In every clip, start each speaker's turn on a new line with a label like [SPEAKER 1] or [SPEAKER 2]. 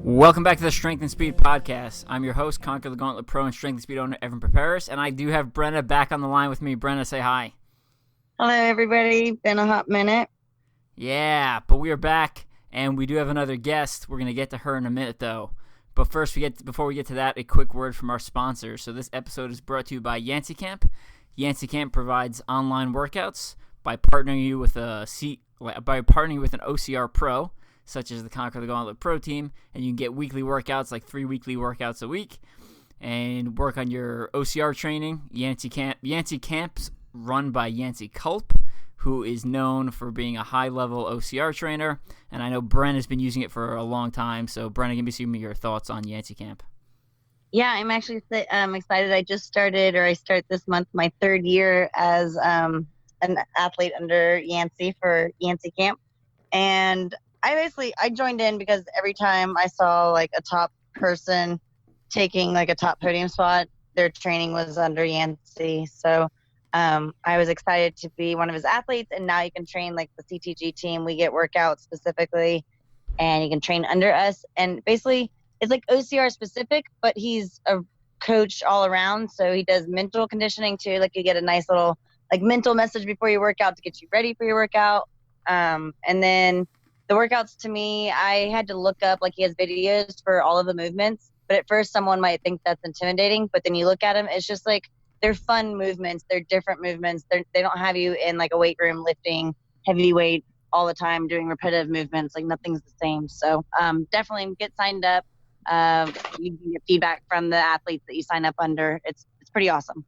[SPEAKER 1] Welcome back to the Strength and Speed Podcast. I'm your host, Conquer the Gauntlet Pro and Strength and Speed owner, Evan Perperis, and I do have Brenna back on the line with me. Brenna, say hi.
[SPEAKER 2] Hello, everybody. Been a hot minute.
[SPEAKER 1] Yeah, but we are back, and we do have another guest. We're going to get to her in a minute, though. But first, before we get to that, a quick word from our sponsors. So this episode is brought to you by Yancey Camp. Yancey Camp provides online workouts by partnering you with an OCR Pro, such as the Conquer the Gauntlet Pro team, and you can get weekly workouts, like 3 weekly workouts a week, and work on your OCR training. Yancey Camp's run by Yancey Culp, who is known for being a high-level OCR trainer, and I know Brenna has been using it for a long time. So, Brenna, give me your thoughts on Yancey Camp.
[SPEAKER 2] Yeah, I'm actually excited. I start this month my third year as an athlete under Yancey for Yancey Camp, and I joined in because every time I saw like a top person taking like a top podium spot, their training was under Yancey. So I was excited to be one of his athletes, and now you can train like the CTG team. We get workouts specifically, and you can train under us. And basically, it's like OCR specific, but he's a coach all around. So he does mental conditioning too. Like you get a nice little like mental message before your workout to get you ready for your workout. And then the workouts, to me, I had to look up, like he has videos for all of the movements, but at first someone might think that's intimidating, but then you look at them, it's just like, they're fun movements, they're different movements, they don't have you in like a weight room lifting heavy weight all the time doing repetitive movements, like nothing's the same. So definitely get signed up. You can get feedback from the athletes that you sign up under. It's pretty awesome.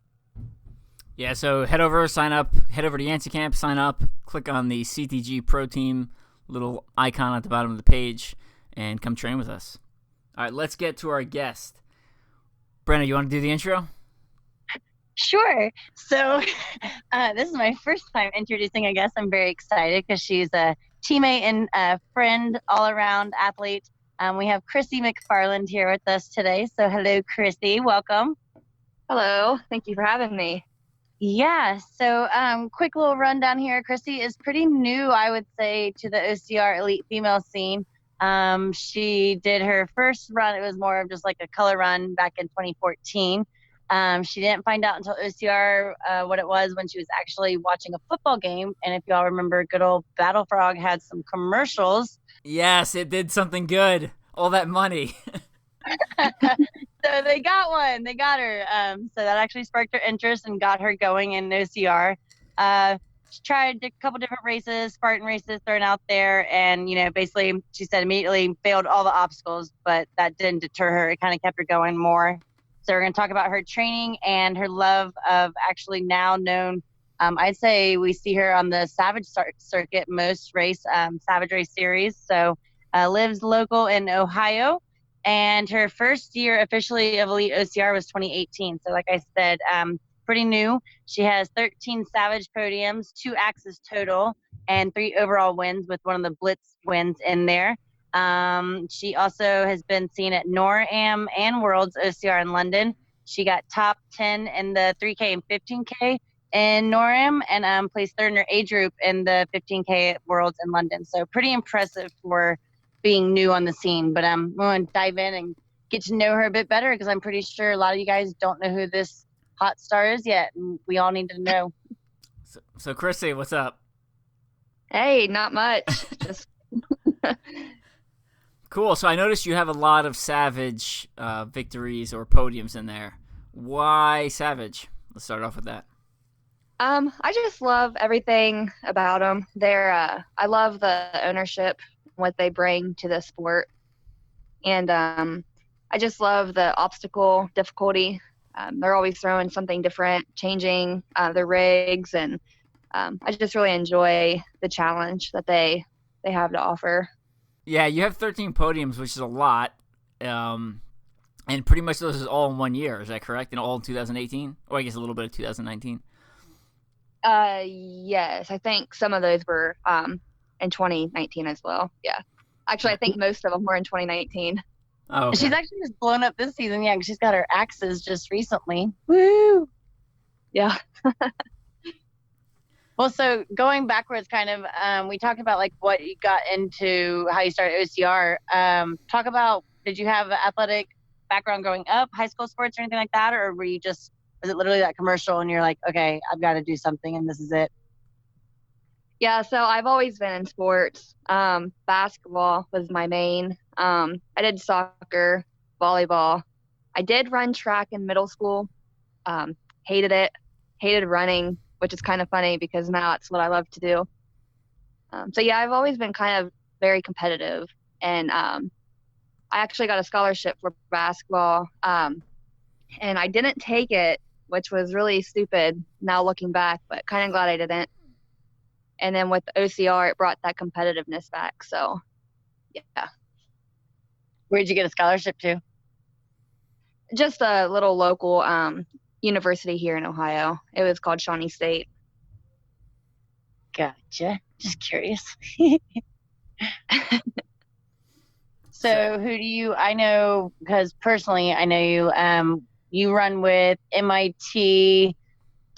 [SPEAKER 1] Yeah, so head over to Yancey Camp, sign up, click on the CTG Pro Team little icon at the bottom of the page, and come train with us. All right, let's get to our guest. Brenna, you want to do the intro?
[SPEAKER 2] Sure. So this is my first time introducing a guest. I'm very excited because she's a teammate and a friend, all-around athlete. We have Chrissy McFarland here with us today. So hello, Chrissy. Welcome.
[SPEAKER 3] Hello. Thank you for having me.
[SPEAKER 2] Yeah, so quick little rundown here. Chrissy is pretty new, I would say, to the OCR elite female scene. She did her first run. It was more of just like a color run back in 2014. She didn't find out until OCR what it was when she was actually watching a football game. And if y'all remember, good old BattleFrog had some commercials.
[SPEAKER 1] Yes, it did something good. All that money.
[SPEAKER 2] So they got one. They got her. So that actually sparked her interest and got her going in OCR. She tried a couple different races, Spartan races thrown out there. And, basically she said immediately failed all the obstacles, but that didn't deter her. It kind of kept her going more. So we're going to talk about her training and her love of actually now known. I'd say we see her on the Savage circuit most race, Savage Race Series. So lives local in Ohio. And her first year officially of Elite OCR was 2018. So like I said, pretty new. She has 13 Savage podiums, 2 Axis total, and 3 overall wins with one of the Blitz wins in there. She also has been seen at NORAM and Worlds OCR in London. She got top 10 in the 3K and 15K in NORAM and placed third in her age group in the 15K at Worlds in London. So pretty impressive for being new on the scene, but I'm going to dive in and get to know her a bit better because I'm pretty sure a lot of you guys don't know who this hot star is yet, and we all need to know.
[SPEAKER 1] So Chrissy, what's up?
[SPEAKER 3] Hey, not much. Just
[SPEAKER 1] Cool. So I noticed you have a lot of Savage victories or podiums in there. Why Savage? Let's start off with that.
[SPEAKER 3] I just love everything about them. I love the ownership, what they bring to the sport. And I just love the obstacle difficulty. They're always throwing something different, changing the rigs, and I just really enjoy the challenge that they have to offer.
[SPEAKER 1] Yeah, you have 13 podiums, which is a lot. And pretty much those is all in 1 year. Is that correct? And all in 2018, or I guess a little bit of 2019.
[SPEAKER 3] Yes, I think some of those were in 2019 as well. Yeah, actually, I think most of them were in 2019.
[SPEAKER 1] Oh, okay.
[SPEAKER 2] She's actually just blown up this season. Yeah, 'cause she's got her axes just recently. Woo!
[SPEAKER 3] Yeah.
[SPEAKER 2] Well, so going backwards, kind of, we talked about like what you got into, how you started OCR. Talk about, did you have an athletic background growing up, high school sports or anything like that, or were you just, was it literally that commercial and you're like, okay, I've got to do something and this is it?
[SPEAKER 3] Yeah, so I've always been in sports. Basketball was my main. I did soccer, volleyball. I did run track in middle school. Hated it. Hated running, which is kind of funny because now it's what I love to do. So yeah, I've always been kind of very competitive, and I actually got a scholarship for basketball, and I didn't take it, which was really stupid now looking back, but kind of glad I didn't. And then with OCR, it brought that competitiveness back. So yeah.
[SPEAKER 2] Where'd you get a scholarship to?
[SPEAKER 3] Just a little local university here in Ohio. It was called Shawnee State.
[SPEAKER 2] Gotcha. Just curious. So who do you, I know, because personally I know you, you run with MIT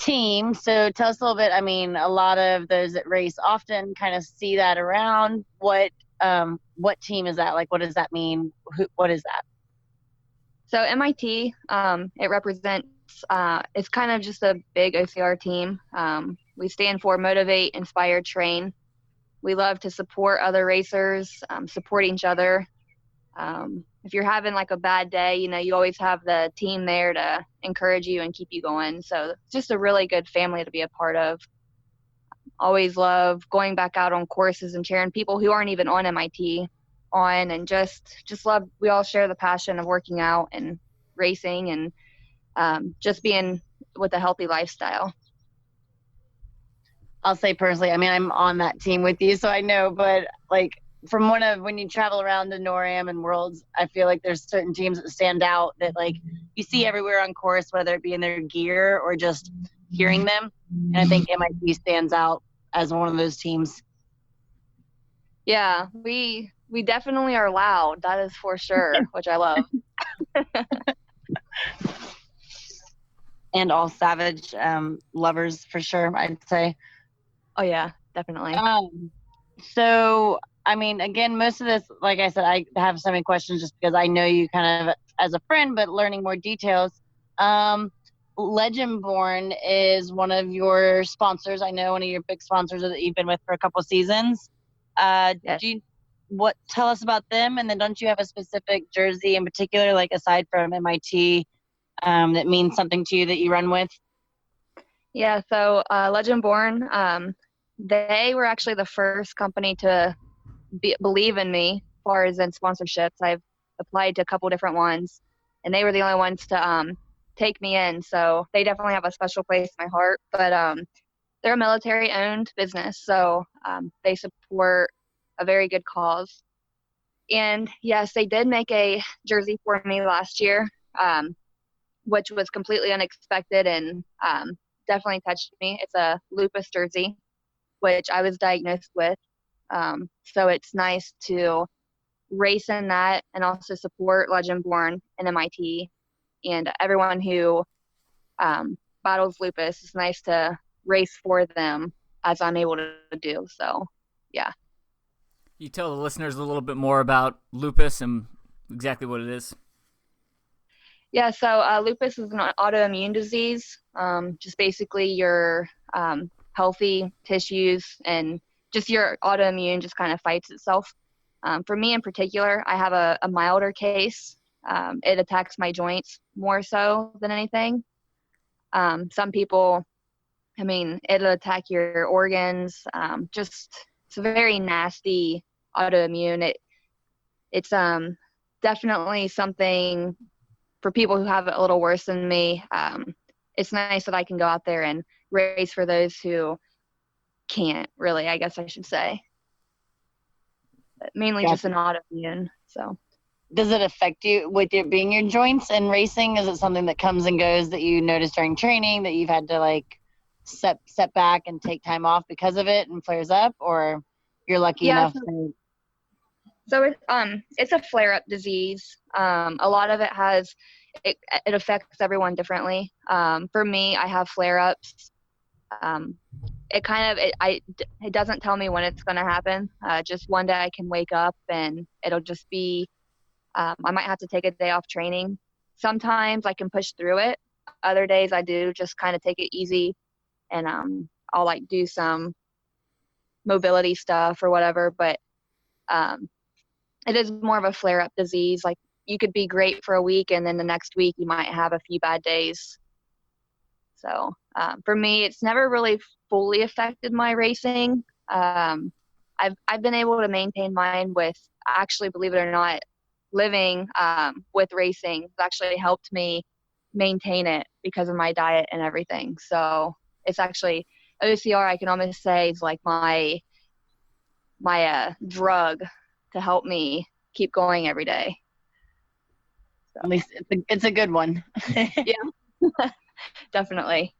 [SPEAKER 2] team. So tell us a little bit, I mean, a lot of those that race often kind of see that around. What team is that? Like, what does that mean? What is that?
[SPEAKER 3] So MIT, it represents, it's kind of just a big OCR team. We stand for Motivate, Inspire, Train. We love to support other racers, support each other. If you're having like a bad day, you know, you always have the team there to encourage you and keep you going. So it's just a really good family to be a part of. Always love going back out on courses and cheering people who aren't even on MIT on, and just love, we all share the passion of working out and racing and just being with a healthy lifestyle.
[SPEAKER 2] I'll say personally, I mean, I'm on that team with you, so I know, but like from when you travel around the NORAM and Worlds, I feel like there's certain teams that stand out that like you see everywhere on course, whether it be in their gear or just hearing them. And I think MIT stands out as one of those teams.
[SPEAKER 3] Yeah, we definitely are loud. That is for sure, which I love.
[SPEAKER 2] And all Savage lovers for sure, I'd say.
[SPEAKER 3] Oh yeah, definitely.
[SPEAKER 2] So, I mean, again, most of this, like I said, I have so many questions just because I know you kind of as a friend, but learning more details. Legendborn is one of your sponsors. I know one of your big sponsors that you've been with for a couple of seasons.
[SPEAKER 3] Yes.
[SPEAKER 2] Tell us about them, and then don't you have a specific jersey in particular, like aside from MIT, that means something to you that you run with?
[SPEAKER 3] Yeah, so Legendborn, they were actually the first company to believe in me as far as in sponsorships. I've applied to a couple different ones, and they were the only ones to take me in. So they definitely have a special place in my heart. But they're a military-owned business, so they support a very good cause. And yes, they did make a jersey for me last year, which was completely unexpected and definitely touched me. It's a lupus jersey, which I was diagnosed with. So it's nice to race in that and also support Legendborn and MIT and everyone who battles lupus. It's nice to race for them as I'm able to do. So, yeah.
[SPEAKER 1] You tell the listeners a little bit more about lupus and exactly what it is.
[SPEAKER 3] Yeah, so lupus is an autoimmune disease. Just basically your healthy tissues and just your autoimmune just kind of fights itself. For me in particular, I have a milder case. It attacks my joints more so than anything. Some people, I mean, it'll attack your organs. It's a very nasty autoimmune. It's definitely something for people who have it a little worse than me. It's nice that I can go out there and race for those who can't really, I guess I should say. But mainly just an autoimmune. So
[SPEAKER 2] does it affect you with it being your joints and racing? Is it something that comes and goes that you notice during training that you've had to like set back and take time off because of it and flares up, or you're lucky enough to...
[SPEAKER 3] So it's a flare-up disease. A lot of it it affects everyone differently. For me, I have flare-ups. It doesn't tell me when it's going to happen. Just one day I can wake up and it'll just be, I might have to take a day off training. Sometimes I can push through it. Other days I do just kind of take it easy, and I'll like do some mobility stuff or whatever. But it is more of a flare-up disease. Like, you could be great for a week, and then the next week you might have a few bad days. So for me, it's never really fully affected my racing. I've been able to maintain mine with, actually, believe it or not, living with racing has actually helped me maintain it because of my diet and everything. So it's actually, OCR, I can almost say, is like my drug to help me keep going every day. So.
[SPEAKER 2] At least it's a good one.
[SPEAKER 3] Yeah, definitely.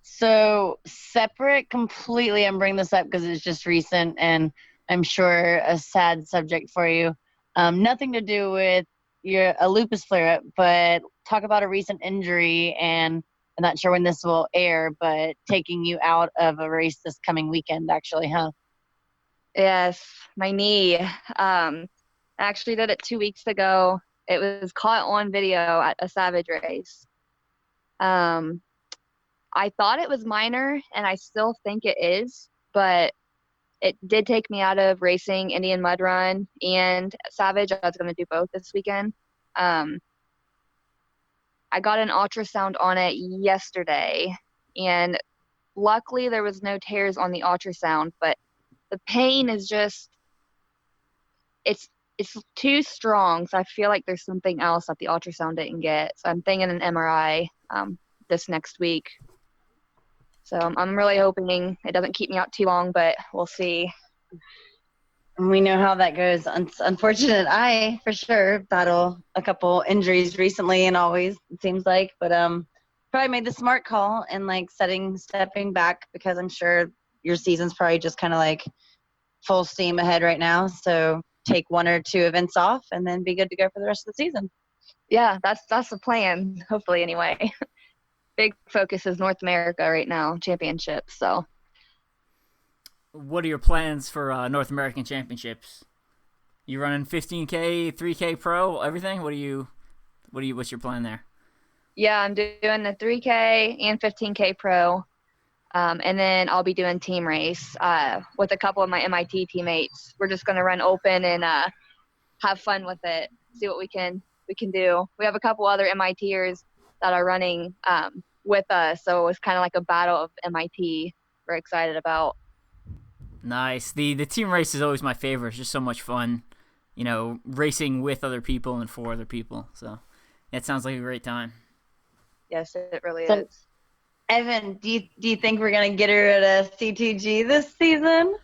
[SPEAKER 2] So separate completely, I'm bringing this up because it's just recent and I'm sure a sad subject for you. Nothing to do with a lupus flare-up, but talk about a recent injury, and I'm not sure when this will air, but taking you out of a race this coming weekend, actually, huh?
[SPEAKER 3] Yes, my knee. I actually did it 2 weeks ago. It was caught on video at a Savage race. I thought it was minor, and I still think it is, but it did take me out of racing Indian Mud Run and Savage. I was going to do both this weekend. I got an ultrasound on it yesterday, and luckily there was no tears on the ultrasound, but the pain is just, it's too strong. So I feel like there's something else that the ultrasound didn't get. So I'm thinking an MRI this next week. So I'm really hoping it doesn't keep me out too long, but we'll see.
[SPEAKER 2] We know how that goes. Unfortunate. I, for sure, battle a couple injuries recently and always, it seems like. But probably made the smart call and, like, stepping back, because I'm sure your season's probably just kind of, like, full steam ahead right now. So take 1 or 2 events off and then be good to go for the rest of the season.
[SPEAKER 3] Yeah, that's the plan, hopefully, anyway. Big focus is North America right now, championships. So,
[SPEAKER 1] what are your plans for North American Championships? You running 15K, 3K pro, everything? What's your plan there?
[SPEAKER 3] Yeah, I'm doing the 3K and 15K pro, and then I'll be doing team race with a couple of my MIT teammates. We're just gonna run open and have fun with it. See what we can do. We have a couple other MITers that are running with us, so it's kind of like a battle of MIT. We're excited about.
[SPEAKER 1] Nice. The team race is always my favorite. It's just so much fun, racing with other people and for other people. So it sounds like a great time.
[SPEAKER 3] Yes, it really is.
[SPEAKER 2] Evan, do you think we're gonna get her at a CTG this season?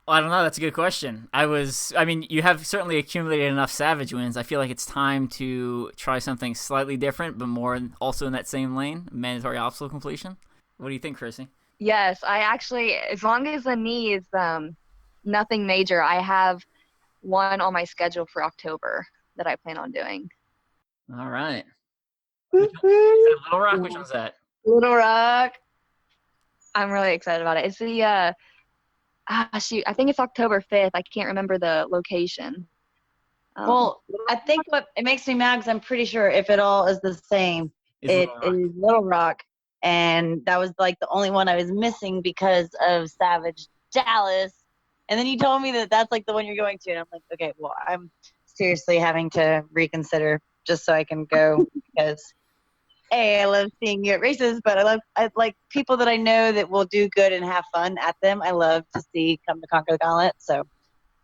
[SPEAKER 1] I don't know. That's a good question. You have certainly accumulated enough Savage wins. I feel like it's time to try something slightly different, but more also in that same lane, mandatory obstacle completion. What do you think, Chrissy?
[SPEAKER 3] Yes, I actually, as long as the knee is nothing major, I have one on my schedule for October that I plan on doing.
[SPEAKER 1] All right. Is that Little Rock? Which one's that?
[SPEAKER 2] Little Rock.
[SPEAKER 3] I'm really excited about it. It's the I think it's October 5th. I can't remember the location.
[SPEAKER 2] Well, I think what it makes me mad, because I'm pretty sure if it all is the same, it is Little Rock. And that was like the only one I was missing because of Savage Dallas. And then you told me that that's like the one you're going to. And I'm like, okay, well, I'm seriously having to reconsider just so I can go, because I love seeing you at races, but I like people that I know that will do good and have fun at them. I love to see come to Conquer the Gauntlet. So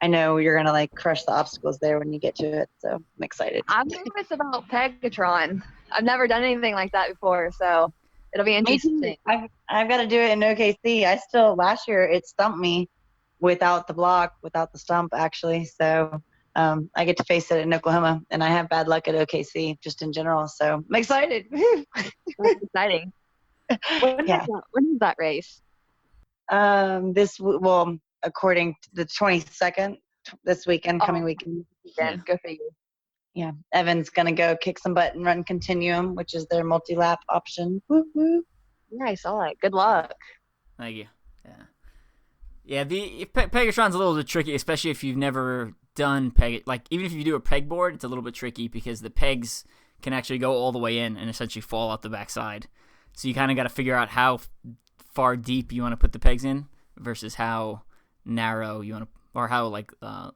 [SPEAKER 2] I know you're going to like crush the obstacles there when you get to it. So I'm excited.
[SPEAKER 3] I'm nervous about Pegatron. I've never done anything like that before. So it'll be interesting.
[SPEAKER 2] I've got to do it in OKC. Last year it stumped me without the block, without the stump actually. So I get to face it in Oklahoma, and I have bad luck at OKC just in general. So I'm excited.
[SPEAKER 3] That's exciting.
[SPEAKER 2] Yeah.
[SPEAKER 3] When is that race?
[SPEAKER 2] According to the 22nd, this weekend, coming weekend.
[SPEAKER 3] Yeah. Go figure.
[SPEAKER 2] Yeah, Evan's gonna go kick some butt and run Continuum, which is their multi-lap option. Woo woo.
[SPEAKER 3] Yeah, I saw it. Good luck.
[SPEAKER 1] Thank you. Yeah. The Pegatron's a little bit tricky, especially if you've never done peg. Like even if you do a pegboard, it's a little bit tricky because the pegs can actually go all the way in and essentially fall out the backside. So you kind of got to figure out how far deep you want to put the pegs in versus how narrow you want to, or how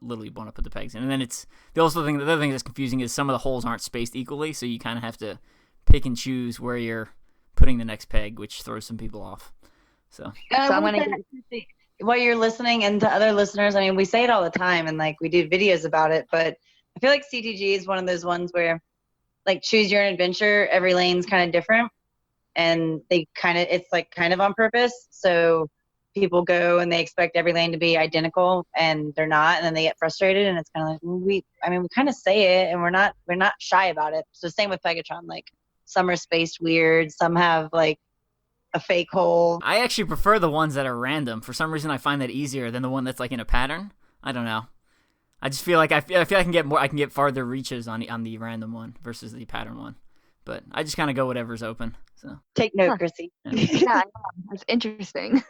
[SPEAKER 1] little you want to put the pegs in. And then the other thing that's confusing is some of the holes aren't spaced equally, so you kind of have to pick and choose where you're putting the next peg, which throws some people off. So
[SPEAKER 2] I'm gonna while you're listening, and to other listeners, I mean, we say it all the time, and like we do videos about it, but I feel like CTG is one of those ones where, like, choose your own adventure. Every lane's kind of different, and it's kind of on purpose. So people go and they expect every lane to be identical, and they're not, and then they get frustrated, and it's kind of like, we kind of say it, and we're not shy about it. So same with Pegatron, like some are spaced weird, some have like a fake hole.
[SPEAKER 1] I actually prefer the ones that are random. For some reason, I find that easier than the one that's like in a pattern. I don't know. I just feel like I can get farther reaches on the random one versus the pattern one. But I just kind of go whatever's open. So
[SPEAKER 2] take note, Chrissy.
[SPEAKER 3] Yeah, that's interesting.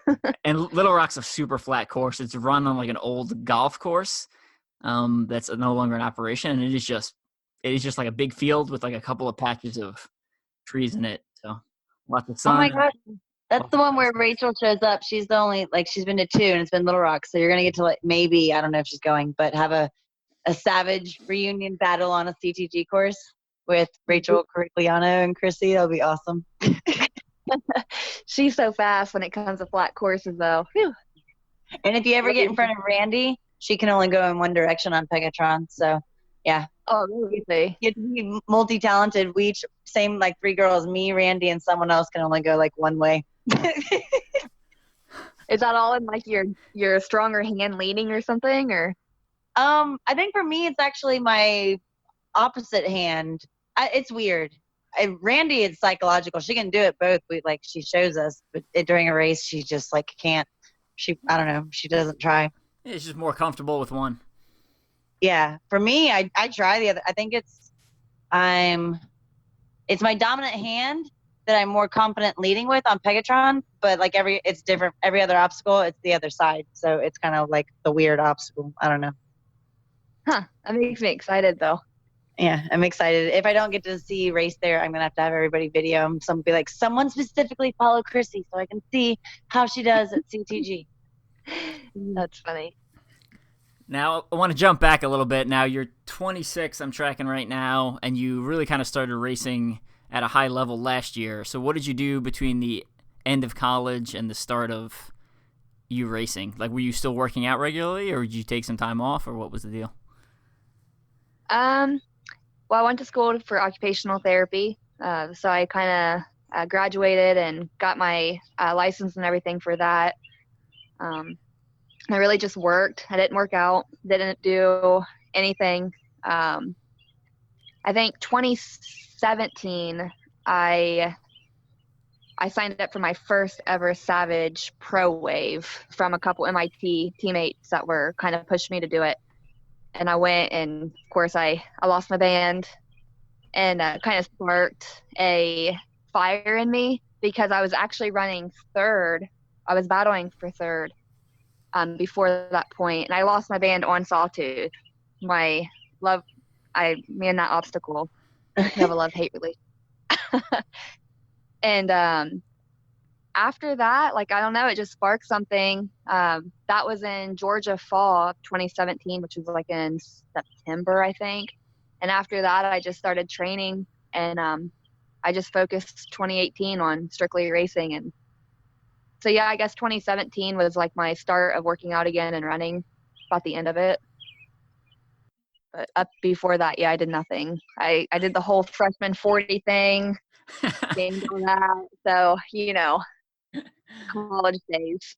[SPEAKER 1] And Little Rock's a super flat course. It's run on like an old golf course that's no longer in operation, and it is just like a big field with like a couple of patches of trees in it. So lots of sun.
[SPEAKER 2] Oh my gosh. That's the one where Rachel shows up. She's the only, like, she's been to 2, and it's been Little Rock. So you're going to get to, like, maybe, I don't know if she's going, but have a Savage reunion battle on a CTG course with Rachel, Corigliano, and Chrissy. That'll be awesome.
[SPEAKER 3] She's so fast when it comes to flat courses, though. Whew.
[SPEAKER 2] And if you ever get in front of Randy, she can only go in one direction on Pegatron. So, yeah.
[SPEAKER 3] Oh, really?
[SPEAKER 2] You have to be multi-talented. We each, same, like 3 girls, me, Randy, and someone else can only go, like, one way.
[SPEAKER 3] Is that all in like your stronger hand leading or something, or?
[SPEAKER 2] I think for me it's actually my opposite hand. It's weird. Randy is psychological. She can do it both. She shows us, but during a race she just like can't. I don't know. She doesn't try.
[SPEAKER 1] Yeah, it's just more comfortable with one.
[SPEAKER 2] Yeah, for me, I try the other. I think it's my dominant hand that I'm more confident leading with on Pegatron, but like it's different. Every other obstacle, it's the other side. So it's kind of like the weird obstacle. I don't know.
[SPEAKER 3] Huh. That makes me excited though.
[SPEAKER 2] Yeah, I'm excited. If I don't get to see race there, I'm going to have everybody video them. Be like, someone specifically follow Chrissy so I can see how she does at CTG.
[SPEAKER 3] That's funny.
[SPEAKER 1] Now, I want to jump back a little bit. Now, you're 26, I'm tracking right now, and you really kind of started racing at a high level last year. So what did you do between the end of college and the start of you racing? Like, were you still working out regularly, or did you take some time off, or what was the deal?
[SPEAKER 3] Well, I went to school for occupational therapy. So I kind of graduated and got my license and everything for that. I really just worked. I didn't work out, didn't do anything. I think 2017, I signed up for my first ever Savage Pro Wave from a couple MIT teammates that were kind of pushed me to do it. And I went, and of course I lost my band, and kind of sparked a fire in me because I was actually running third. I was battling for third before that point, and I lost my band on Sawtooth. Me and that obstacle have a love-hate relationship. And after that, like, I don't know, it just sparked something. That was in Georgia fall of 2017, which was like in September, I think. And after that, I just started training, and I just focused 2018 on strictly racing. And so, yeah, I guess 2017 was like my start of working out again and running, about the end of it. But up before that, yeah, I did nothing. I did the whole freshman 40 thing, gained all that. So, you know, college days.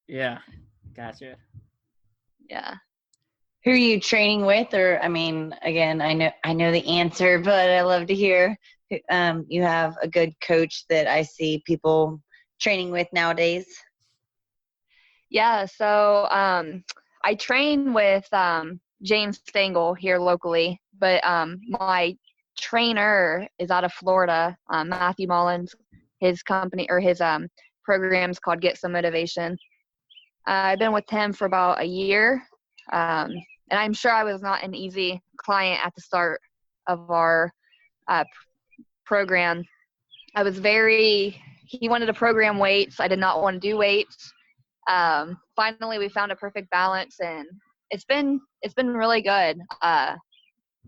[SPEAKER 1] Yeah, gotcha.
[SPEAKER 3] Yeah.
[SPEAKER 2] Who are you training with? Or, I mean, again, I know the answer, but I love to hear. You have a good coach that I see people training with nowadays.
[SPEAKER 3] Yeah, so I train with James Stengel here locally, but my trainer is out of Florida, Matthew Mullins. His company or his program's called Get Some Motivation. I've been with him for about a year, and I'm sure I was not an easy client at the start of our program. He wanted to program weights. I did not want to do weights. Finally we found a perfect balance, and it's been really good.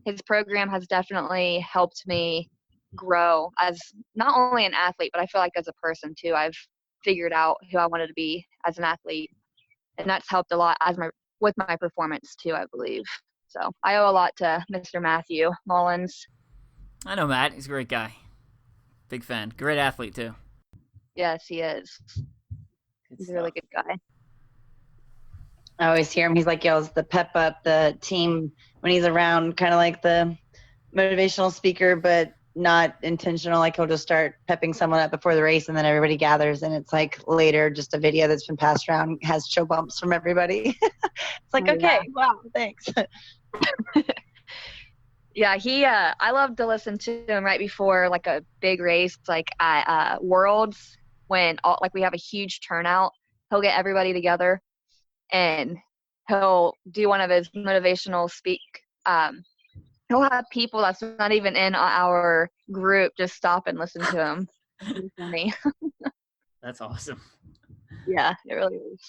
[SPEAKER 3] His program has definitely helped me grow as not only an athlete, but I feel like as a person too. I've figured out who I wanted to be as an athlete, and that's helped a lot with my performance too, I believe. So I owe a lot to Mr. Matthew Mullins.
[SPEAKER 1] I know Matt. He's a great guy. Big fan. Great athlete too.
[SPEAKER 3] Yes, he is. He's a really good guy.
[SPEAKER 2] I always hear him. He's like yells the pep up the team when he's around, kind of like the motivational speaker, but not intentional. Like he'll just start pepping someone up before the race, and then everybody gathers, and it's like later just a video that's been passed around has show bumps from everybody. It's like, okay, wow, thanks.
[SPEAKER 3] Yeah, I love to listen to him right before like a big race, like at Worlds, when we have a huge turnout. He'll get everybody together, and he'll do one of his motivational speak. He'll have people that's not even in our group just stop and listen to him. It's funny.
[SPEAKER 1] That's awesome.
[SPEAKER 3] Yeah, it really is.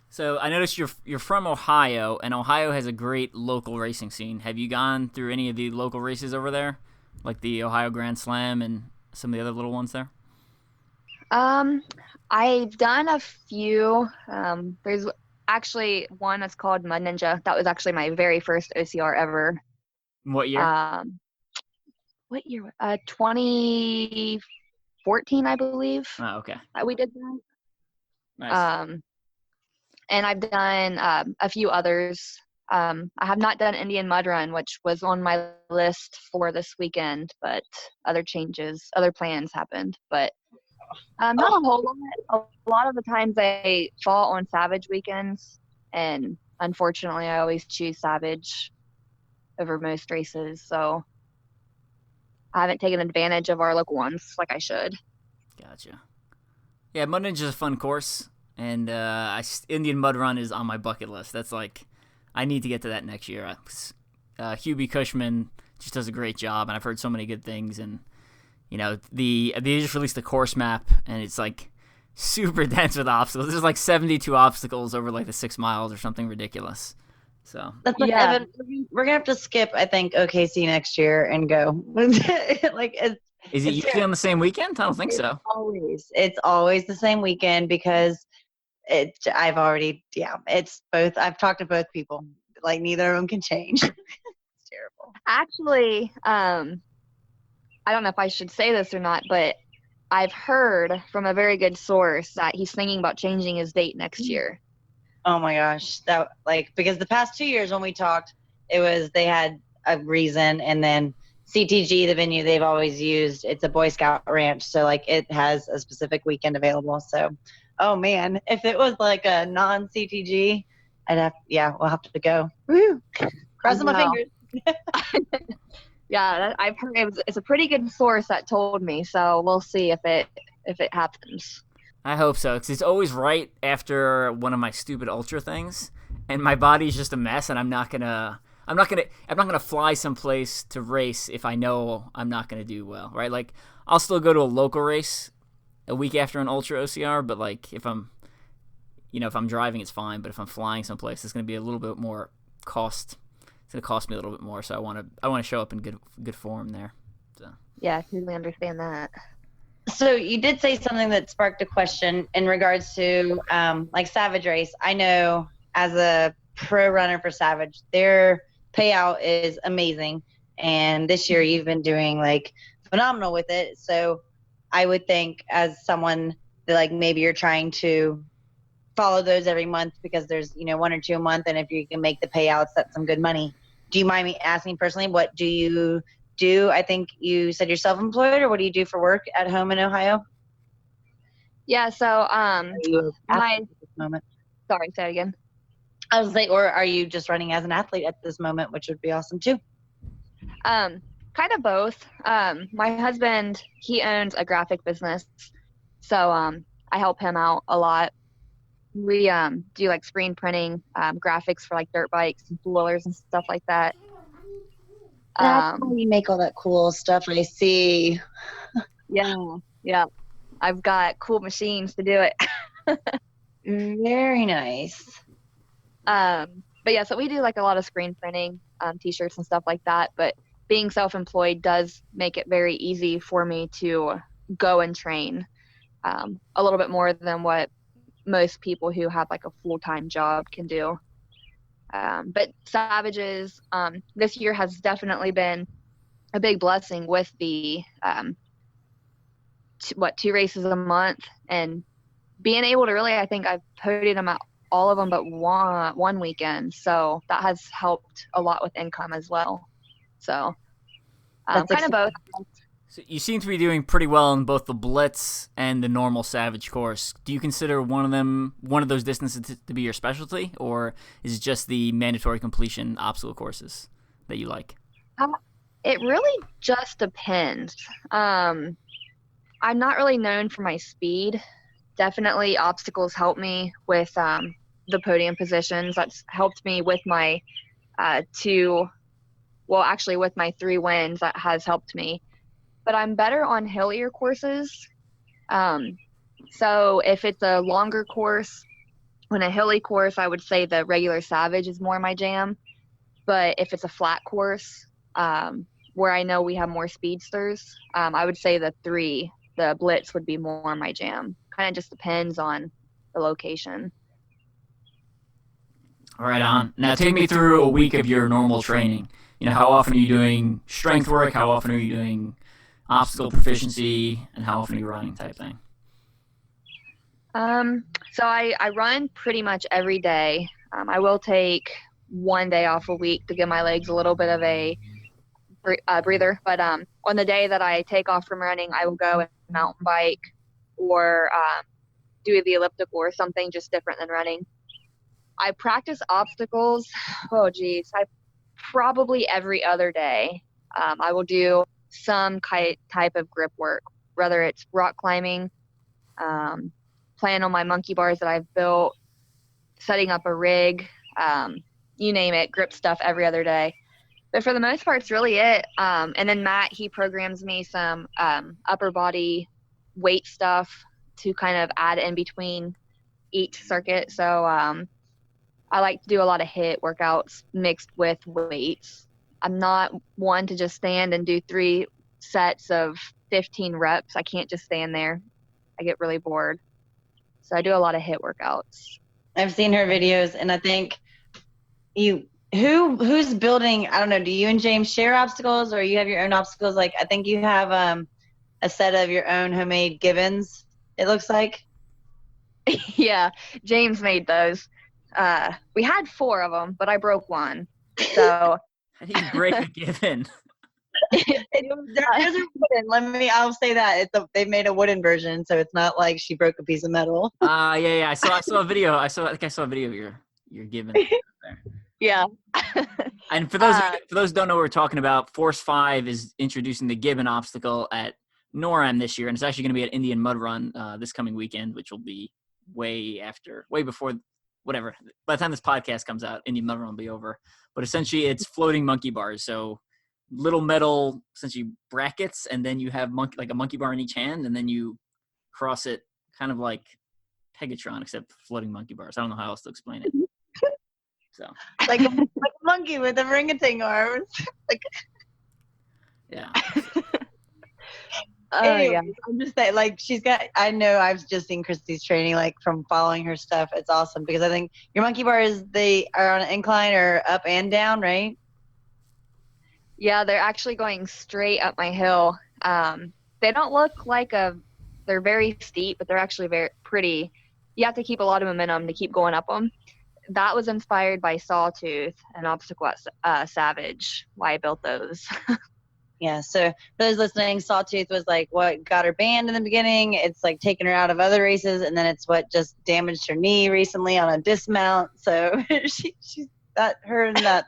[SPEAKER 1] So I noticed you're from Ohio, and Ohio has a great local racing scene. Have you gone through any of the local races over there, like the Ohio Grand Slam and some of the other little ones there?
[SPEAKER 3] I've done a few. There's actually one that's called Mud Ninja. That was actually my very first OCR ever.
[SPEAKER 1] What year?
[SPEAKER 3] What year? 2014, I believe.
[SPEAKER 1] Oh, okay.
[SPEAKER 3] We did that.
[SPEAKER 1] Nice.
[SPEAKER 3] And I've done a few others. I have not done Indian Mud Run, which was on my list for this weekend, but other plans happened. But not a whole lot. A lot of the times I fall on Savage weekends, and unfortunately I always choose Savage over most races, so I haven't taken advantage of our local ones like I should.
[SPEAKER 1] Gotcha. Yeah, Mud Ninja is a fun course, and Indian Mud Run is on my bucket list. That's like, I need to get to that next year. Hubie Cushman just does a great job, and I've heard so many good things, and you know, they just released the course map, and it's like super dense with obstacles. There's like 72 obstacles over like the 6 miles or something ridiculous. So
[SPEAKER 2] that's like,
[SPEAKER 3] yeah.
[SPEAKER 2] Evan, we're gonna have to skip, I think, OKC next year and go. Like,
[SPEAKER 1] is it usually on the same weekend? I don't think so.
[SPEAKER 2] It's always the same weekend because it's both. I've talked to both people. Like, neither of them can change. It's terrible.
[SPEAKER 3] Actually, I don't know if I should say this or not, but I've heard from a very good source that he's thinking about changing his date next year.
[SPEAKER 2] Oh my gosh. Because the past 2 years when we talked, they had a reason, and then CTG, the venue they've always used, it's a Boy Scout ranch. So like it has a specific weekend available. So, oh man, if it was like a non-CTG, we'll have to go. Woo! Crossing my fingers.
[SPEAKER 3] Yeah, I've heard it's a pretty good source that told me, so we'll see if it happens.
[SPEAKER 1] I hope so, because it's always right after one of my stupid ultra things, and my body's just a mess, and I'm not gonna fly someplace to race if I know I'm not gonna do well, right? Like, I'll still go to a local race a week after an ultra OCR, but like if I'm driving, it's fine, but if I'm flying someplace, it's gonna be a little bit more cost. It's gonna cost me a little bit more, so I want to show up in good form there. So
[SPEAKER 3] yeah, I totally understand that.
[SPEAKER 2] So you did say something that sparked a question in regards to like Savage Race. I know as a pro runner for Savage, their payout is amazing, and this year you've been doing like phenomenal with it. So I would think, as someone that like maybe you're trying to follow those every month because there's, one or two a month. And if you can make the payouts, that's some good money. Do you mind me asking personally, what do you do? I think you said you're self-employed, or what do you do for work at home in Ohio?
[SPEAKER 3] Yeah, so
[SPEAKER 2] Are you
[SPEAKER 3] my
[SPEAKER 2] at this moment?
[SPEAKER 3] sorry, say it again.
[SPEAKER 2] I was like, or are you just running as an athlete at this moment, which would be awesome too?
[SPEAKER 3] Kind of both. My husband, he owns a graphic business, so I help him out a lot. We do like screen printing, graphics for like dirt bikes and four-wheelers and stuff like that.
[SPEAKER 2] That's how you make all that cool stuff I see.
[SPEAKER 3] Yeah. I've got cool machines to do it.
[SPEAKER 2] Very nice.
[SPEAKER 3] But yeah, so we do like a lot of screen printing, t-shirts and stuff like that. But being self-employed does make it very easy for me to go and train a little bit more than what most people who have like a full-time job can do. But Savages, this year has definitely been a big blessing with the 2 races a month, and being able to really, I think I've podiumed at all of them but one weekend, so that has helped a lot with income as well. So kind of both.
[SPEAKER 1] So you seem to be doing pretty well in both the Blitz and the normal Savage course. Do you consider one of those distances to be your specialty, or is it just the mandatory completion obstacle courses that you like?
[SPEAKER 3] It really just depends. I'm not really known for my speed. Definitely obstacles help me with the podium positions. That's helped me with my with my 3 wins. That has helped me. But I'm better on hillier courses. So if it's a longer course, on a hilly course, I would say the regular Savage is more my jam. But if it's a flat course, where I know we have more speedsters, I would say the Blitz would be more my jam. Kind of just depends on the location.
[SPEAKER 1] Right on. Now take me through a week of your normal training. How often are you doing strength work? How often are you doing obstacle proficiency? And how often are you running type thing?
[SPEAKER 3] So I run pretty much every day. I will take one day off a week to give my legs a little bit of a breather. But on the day that I take off from running, I will go and mountain bike or do the elliptical or something just different than running. I practice obstacles. I probably every other day. I will do some type of grip work, whether it's rock climbing, playing on my monkey bars that I've built, setting up a rig, you name it, grip stuff every other day. But for the most part, it's really it. And then Matt, he programs me some upper body weight stuff to kind of add in between each circuit. So I like to do a lot of HIIT workouts mixed with weights. I'm not one to just stand and do 3 sets of 15 reps. I can't just stand there. I get really bored. So I do a lot of HIIT workouts.
[SPEAKER 2] I've seen her videos, and I think who's building, I don't know, do you and James share obstacles, or you have your own obstacles? Like, I think you have a set of your own homemade Gibbons, it looks like.
[SPEAKER 3] Yeah, James made those. We had 4 of them, but I broke one. So
[SPEAKER 1] How do you break a Gibbon?
[SPEAKER 2] There's a wooden. I'll say that they made a wooden version, so it's not like she broke a piece of metal.
[SPEAKER 1] Yeah. I saw a video. I think I saw a video of your Gibbon.
[SPEAKER 3] Yeah.
[SPEAKER 1] And for those who don't know what we're talking about, Force 5 is introducing the Gibbon obstacle at NORAM this year, and it's actually going to be at Indian Mud Run this coming weekend, which will be way before, whatever. By the time this podcast comes out, Indian Mud Run will be over. But essentially, it's floating monkey bars. So little metal, essentially brackets, and then you have a monkey bar in each hand, and then you cross it, kind of like Pegatron, except floating monkey bars. I don't know how else to explain it. So
[SPEAKER 2] like a monkey with orangutan arms.
[SPEAKER 1] Yeah.
[SPEAKER 2] Anyway,
[SPEAKER 3] yeah.
[SPEAKER 2] I'm just saying, like, I know I've just seen Christy's training, like, from following her stuff. It's awesome because I think your monkey bars, they are on an incline or up and down, right?
[SPEAKER 3] Yeah, they're actually going straight up my hill. They don't look like they're very steep, but they're actually very pretty. you have to keep a lot of momentum to keep going up them. That was inspired by Sawtooth and Obstacle at Savage, why I built those.
[SPEAKER 2] Yeah, so for those listening, Sawtooth was like what got her banned in the beginning. It's like taking her out of other races, and then it's what just damaged her knee recently on a dismount. So she's her and that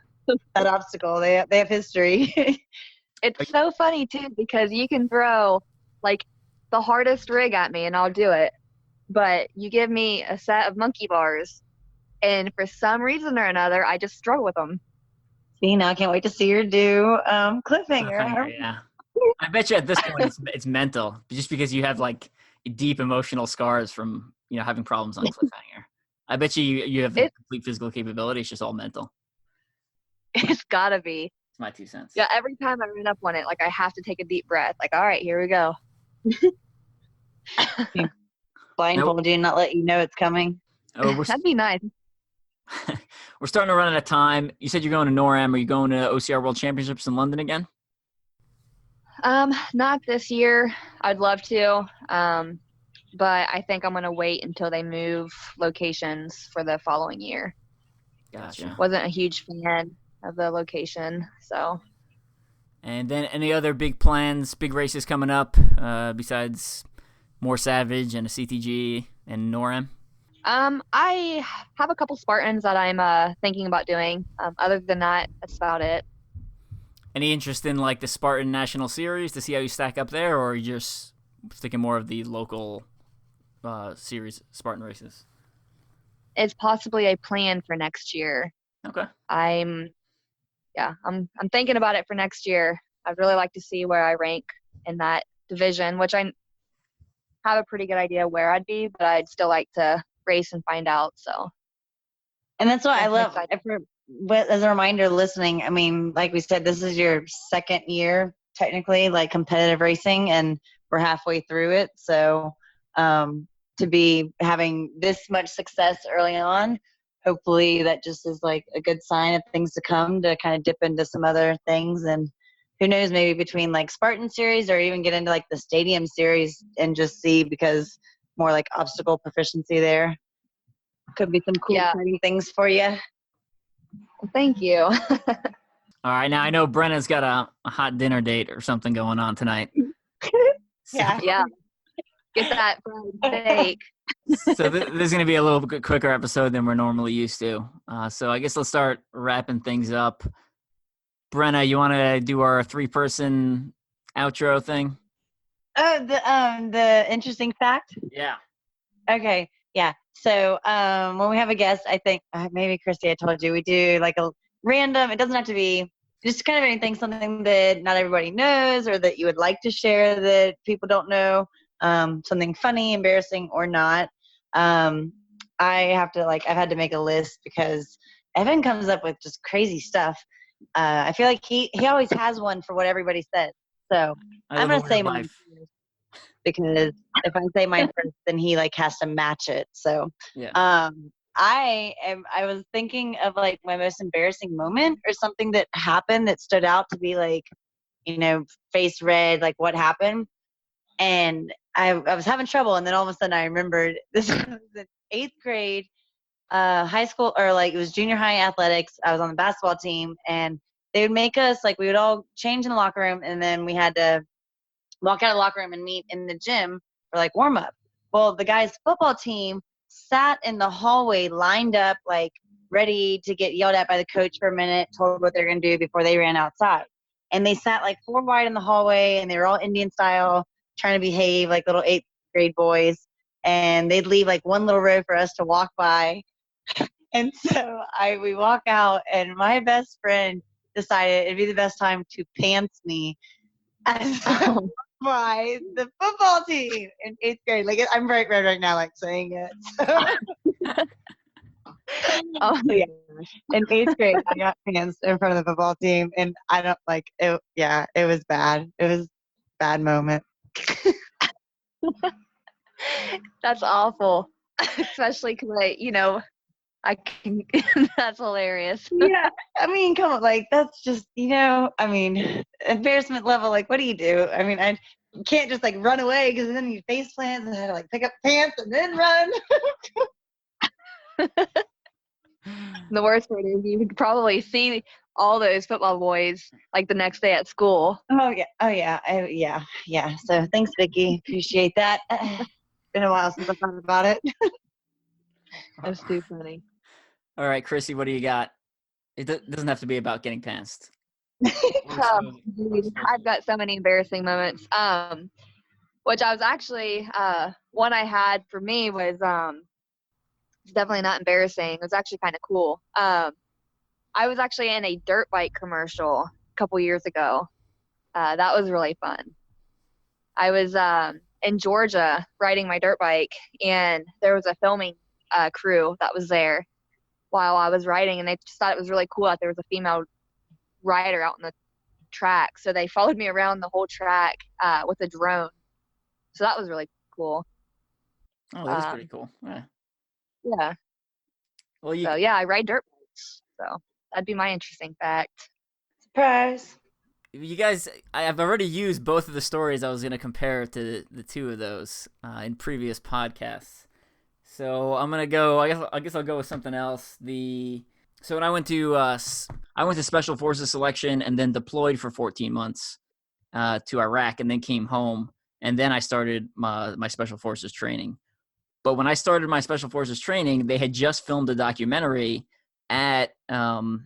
[SPEAKER 2] obstacle. They have history.
[SPEAKER 3] It's so funny too because you can throw like the hardest rig at me and I'll do it, but you give me a set of monkey bars, and for some reason or another, I just struggle with them.
[SPEAKER 2] See, now I can't wait to see her do cliffhanger.
[SPEAKER 1] Yeah, I bet you at this point it's mental, just because you have like deep emotional scars from having problems on cliffhanger. I bet you have complete physical capability. It's just all mental.
[SPEAKER 3] It's gotta be.
[SPEAKER 1] It's my 2 cents.
[SPEAKER 3] Yeah, every time I run up on it, like I have to take a deep breath. Like, all right, here we go.
[SPEAKER 2] Blindfold you, not let you know it's coming.
[SPEAKER 1] Oh,
[SPEAKER 3] that'd be nice.
[SPEAKER 1] We're starting to run out of time. You said you're going to NORAM. Are you going to OCR World Championships in London again?
[SPEAKER 3] Not this year. I'd love to. But I think I'm going to wait until they move locations for the following year.
[SPEAKER 1] Gotcha.
[SPEAKER 3] Wasn't a huge fan of the location, so.
[SPEAKER 1] And then any other big plans, big races coming up, besides more Savage and a CTG and NORAM?
[SPEAKER 3] I have a couple Spartans that I'm thinking about doing. Other than that, that's about it.
[SPEAKER 1] Any interest in like the Spartan National Series to see how you stack up there, or are you just sticking more of the local series Spartan races?
[SPEAKER 3] It's possibly a plan for next year.
[SPEAKER 1] Okay.
[SPEAKER 3] I'm thinking about it for next year. I'd really like to see where I rank in that division, which I have a pretty good idea where I'd be, but I'd still like to race and find out. So,
[SPEAKER 2] and that's what I love. As a reminder, listening, I mean, like we said, this is your second year technically, like competitive racing, and we're halfway through it. So, to be having this much success early on, hopefully that just is like a good sign of things to come, to kind of dip into some other things. And who knows, maybe between like Spartan series or even get into like the stadium series and just see, because more like obstacle proficiency there. Could be some cool exciting things for you.
[SPEAKER 3] Well, thank you.
[SPEAKER 1] All right, now I know Brenna's got a hot dinner date or something going on tonight.
[SPEAKER 3] Yeah. Get that steak.
[SPEAKER 1] So this is going to be a little bit quicker episode than we're normally used to. So I guess let's start wrapping things up. Brenna, you want to do our 3-person outro thing?
[SPEAKER 2] Oh, the interesting fact?
[SPEAKER 1] Yeah.
[SPEAKER 2] Okay. Yeah. So when we have a guest, I think maybe Chrissy, I told you, we do like a random, it doesn't have to be just kind of anything, something that not everybody knows or that you would like to share that people don't know, something funny, embarrassing, or not. I have to I've had to make a list because Evan comes up with just crazy stuff. I feel like he always has one for what everybody says. So I'm going to say mine first, because if I say mine first, then he has to match it. So
[SPEAKER 1] yeah.
[SPEAKER 2] I was thinking of my most embarrassing moment or something that happened that stood out to be face red, what happened. And I was having trouble, and then all of a sudden I remembered this was in 8th grade, high school, or it was junior high athletics. I was on the basketball team, and they would make us we would all change in the locker room, and then we had to walk out of the locker room and meet in the gym for warm up. Well, the guys' football team sat in the hallway, lined up, ready to get yelled at by the coach for a minute, told what they're going to do before they ran outside. And they sat 4 wide in the hallway, and they were all Indian style, trying to behave like little 8th grade boys. And they'd leave one little row for us to walk by. And so we walk out, and my best friend decided it'd be the best time to pants me as by the football team in 8th grade. I'm bright red right now, saying it. So. Oh yeah. In 8th grade, I got pants in front of the football team, and I don't it. Yeah, it was bad. It was a bad moment.
[SPEAKER 3] That's awful, especially because I can. That's hilarious.
[SPEAKER 2] Yeah, I mean, come on, that's just embarrassment level. What do you do? I mean, you can't just like run away because then you face plants and I had to like pick up pants and then run.
[SPEAKER 3] The worst part is you could probably see all those football boys like the next day at school.
[SPEAKER 2] Oh yeah. So thanks, Vicky. Appreciate that. Been a while since I thought about it.
[SPEAKER 3] That's too funny.
[SPEAKER 1] All right, Chrissy, what do you got? It doesn't have to be about getting pantsed.
[SPEAKER 3] Dude, I've got so many embarrassing moments. Which I was actually one I had for me was it's definitely not embarrassing. It was actually kind of cool. I was actually in a dirt bike commercial a couple years ago. That was really fun. I was in Georgia riding my dirt bike, and there was a filming crew that was there while I was riding, and they just thought it was really cool that there was a female rider out on the track. So they followed me around the whole track with a drone. So that was really cool.
[SPEAKER 1] Oh, that's pretty cool. Yeah.
[SPEAKER 3] Yeah.
[SPEAKER 1] Well,
[SPEAKER 3] So yeah, I ride dirt bikes. So that'd be my interesting fact.
[SPEAKER 2] Surprise.
[SPEAKER 1] You guys, I've already used both of the stories I was going to compare to the two of those in previous podcasts. So I'm going to go, I guess I'll go with something else. So when I went to Special Forces selection and then deployed for 14 months to Iraq and then came home. And then I started my Special Forces training. But when I started my Special Forces training, they had just filmed a documentary at the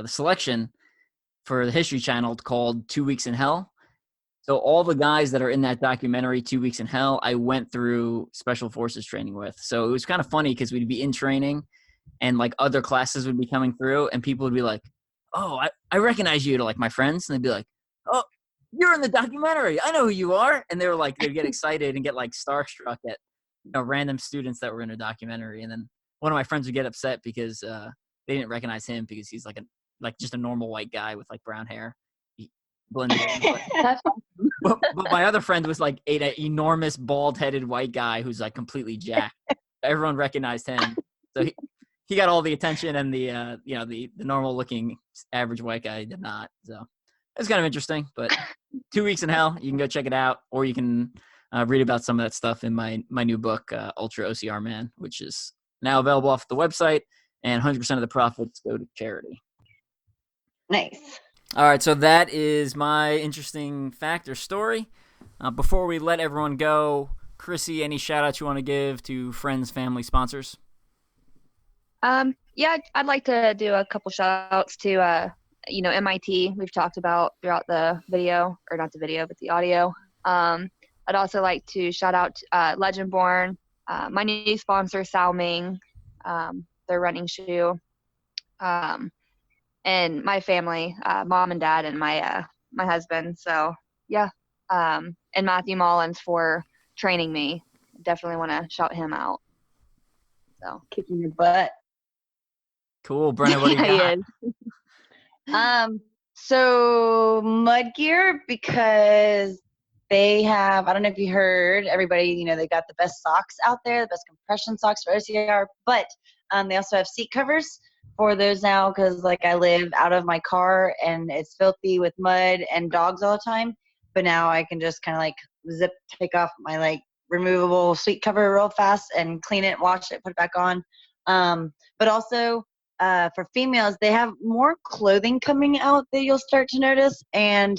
[SPEAKER 1] selection for the History Channel called 2 Weeks in Hell. So all the guys that are in that documentary, 2 Weeks in Hell, I went through Special Forces training with. So it was kind of funny because we'd be in training and like other classes would be coming through and people would be like, oh, I recognize you, to like my friends. And they'd be like, oh, you're in the documentary. I know who you are. And they were like, they'd get excited and get like starstruck at random students that were in a documentary. And then one of my friends would get upset because they didn't recognize him because he's like just a normal white guy with like brown hair. He blended in. But my other friend was like an enormous bald-headed white guy who's like completely jacked. Everyone recognized him. So he got all the attention, and the normal-looking average white guy did not. So it was kind of interesting. But 2 Weeks in Hell, you can go check it out, or you can read about some of that stuff in my new book, Ultra-OCR Man, which is now available off the website, and 100% of the profits go to charity.
[SPEAKER 2] Nice.
[SPEAKER 1] All right, so that is my interesting fact or story. Before we let everyone go, Chrissy, any shout-outs you want to give to friends, family, sponsors?
[SPEAKER 3] Yeah, I'd like to do a couple shout-outs to, MIT. We've talked about throughout the video, or not the video, but the audio. I'd also like to shout out Legendborn, my new sponsor, Sao Ming, their running shoe, and my family, mom and dad, and my husband. So yeah, and Matthew Mullins for training me. Definitely want to shout him out. So
[SPEAKER 2] Kicking your butt.
[SPEAKER 1] Cool, Brenna. What do you got?
[SPEAKER 2] So Mud Gear, because they have, I don't know if you heard, everybody, they got the best socks out there, the best compression socks for OCR, but they also have seat covers for those now, because like I live out of my car and it's filthy with mud and dogs all the time, but now I can just kind of like take off my like removable seat cover real fast and clean it, wash it, put it back on. But also for females, they have more clothing coming out that you'll start to notice, and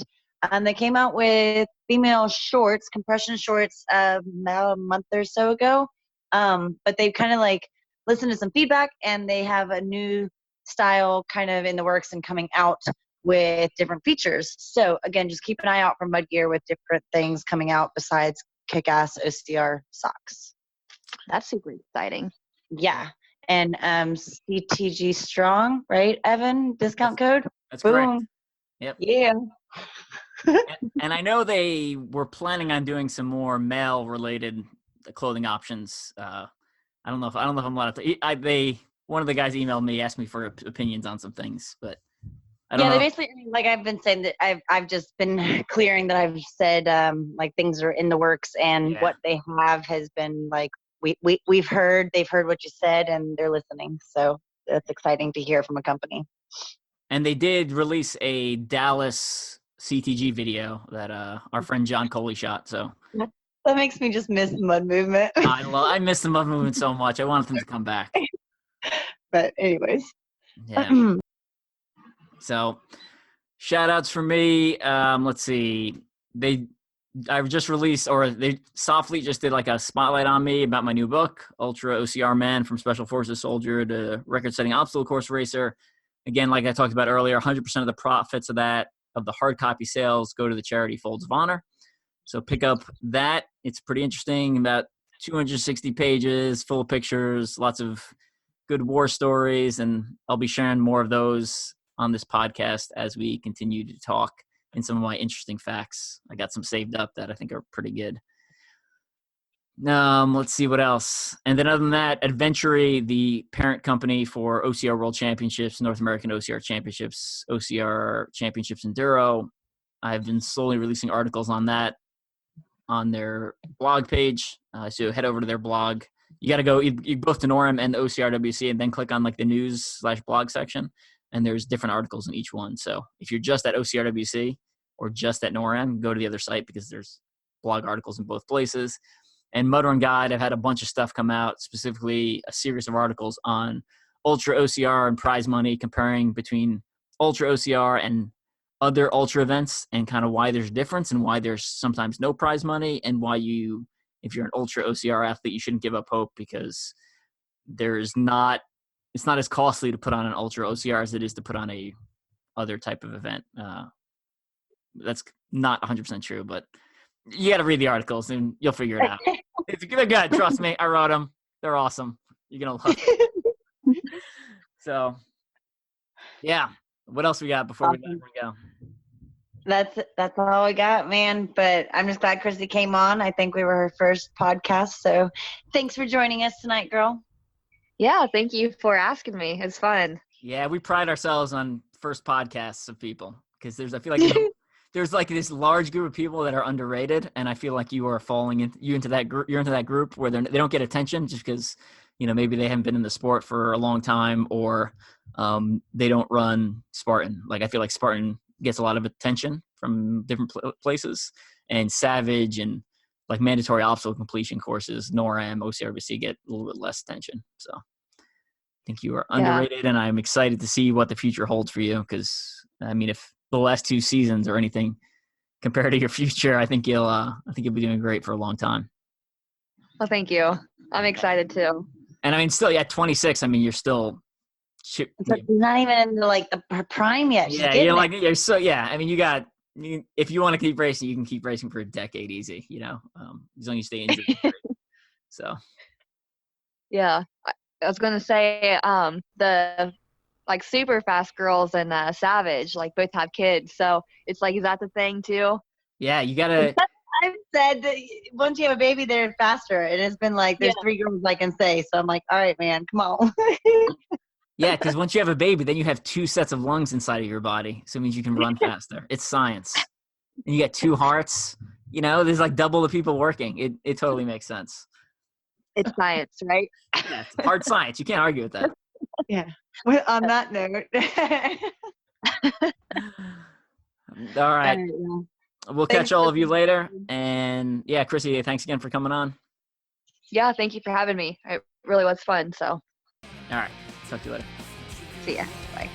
[SPEAKER 2] they came out with female shorts, compression shorts, about a month or so ago. But they've kind of like listened to some feedback, and they have a new style kind of in the works and coming out with different features. So again, just keep an eye out for Mud Gear with different things coming out besides kick-ass OCR socks.
[SPEAKER 3] that's super exciting.
[SPEAKER 2] Yeah. And CTG Strong, right, Evan? Discount code?
[SPEAKER 1] That's
[SPEAKER 2] Boom.
[SPEAKER 1] correct. Yep.
[SPEAKER 2] Yeah.
[SPEAKER 1] and I know they were planning on doing some more male-related clothing options. I don't know if I'm allowed to. One of the guys emailed me, asked me for opinions on some things, but I don't know.
[SPEAKER 2] They basically, like I've been saying that I've just been clearing that I've said like things are in the works, and what they have has been like they've heard what you said, and they're listening. So that's exciting to hear from a company.
[SPEAKER 1] And they did release a Dallas CTG video that our friend John Coley shot. So
[SPEAKER 2] That makes me just miss the mud movement.
[SPEAKER 1] I miss the mud movement so much. I wanted them to come back.
[SPEAKER 2] But anyways.
[SPEAKER 1] Yeah. So shout outs for me. Let's see. I just released, or Softly just did like a spotlight on me about my new book, Ultra OCR Man from Special Forces Soldier to Record-Setting Obstacle Course Racer. Again, like I talked about earlier, 100% of the profits of the hard copy sales go to the charity Folds of Honor. So pick up that. It's pretty interesting, about 260 pages, full of pictures, lots of good war stories, and I'll be sharing more of those on this podcast as we continue to talk in some of my interesting facts. I got some saved up that I think are pretty good. Let's see what else. And then other than that, Adventury, the parent company for OCR World Championships, North American OCR Championships, OCR Championships Enduro. I've been slowly releasing articles on that on their blog page. So head over to their blog. You got to go you both to NORAM and the OCRWC and then click on like the news/blog section. And there's different articles in each one. So if you're just at OCRWC or just at NORAM, go to the other site because there's blog articles in both places. And Mud Run Guide, I've had a bunch of stuff come out, specifically a series of articles on Ultra OCR and prize money, comparing between Ultra OCR and other Ultra events and kind of why there's a difference and why there's sometimes no prize money and why if you're an Ultra OCR athlete, you shouldn't give up hope because it's not as costly to put on an Ultra OCR as it is to put on a other type of event. That's not 100% true, but you got to read the articles and you'll figure it out. They're good. Trust me. I wrote them. They're awesome. You're going to love them. So, yeah. What else we got before we let everyone go?
[SPEAKER 2] That's all we got, man. But I'm just glad Chrissy came on. I think we were her first podcast. So thanks for joining us tonight, girl.
[SPEAKER 3] Yeah, thank you for asking me. It's fun.
[SPEAKER 1] Yeah, we pride ourselves on first podcasts of people because I feel like there's like this large group of people that are underrated, and I feel like you are falling into that group. You're into that group where they don't get attention just because maybe they haven't been in the sport for a long time or they don't run Spartan. Like I feel like Spartan gets a lot of attention from different places, and Savage and like mandatory obstacle completion courses, NORAM, OCRBC get a little bit less attention. So I think you are underrated, and I'm excited to see what the future holds for you. Because I mean, if the last 2 seasons or anything compared to your future, I think you'll be doing great for a long time.
[SPEAKER 3] Well, thank you. I'm excited too.
[SPEAKER 1] And I mean, still, 26. I mean, you're still.
[SPEAKER 2] Not even into like the prime yet.
[SPEAKER 1] Yeah, you're like you're so. Yeah, I mean, if you want to keep racing, you can keep racing for a decade easy. As long as you stay injured. So.
[SPEAKER 3] Yeah, I was gonna say the like super fast girls and Savage like both have kids, so it's like, is that the thing too?
[SPEAKER 1] Yeah, you gotta.
[SPEAKER 2] I've said that once you have a baby, they're faster. It has been like there's 3 girls I can say, so I'm like, all right, man, come on.
[SPEAKER 1] Yeah, because once you have a baby, then you have 2 sets of lungs inside of your body, so it means you can run faster. It's science, and you get 2 hearts. There's like double the people working. It totally makes sense.
[SPEAKER 3] It's science, right?
[SPEAKER 1] Yeah, it's hard science. You can't argue with that.
[SPEAKER 2] Yeah. Well, on that note.
[SPEAKER 1] All right. We'll catch all of you later. And yeah, Chrissy, thanks again for coming on.
[SPEAKER 3] Yeah, thank you for having me. It really was fun. So.
[SPEAKER 1] All right. Talk to you later.
[SPEAKER 3] See ya. Bye.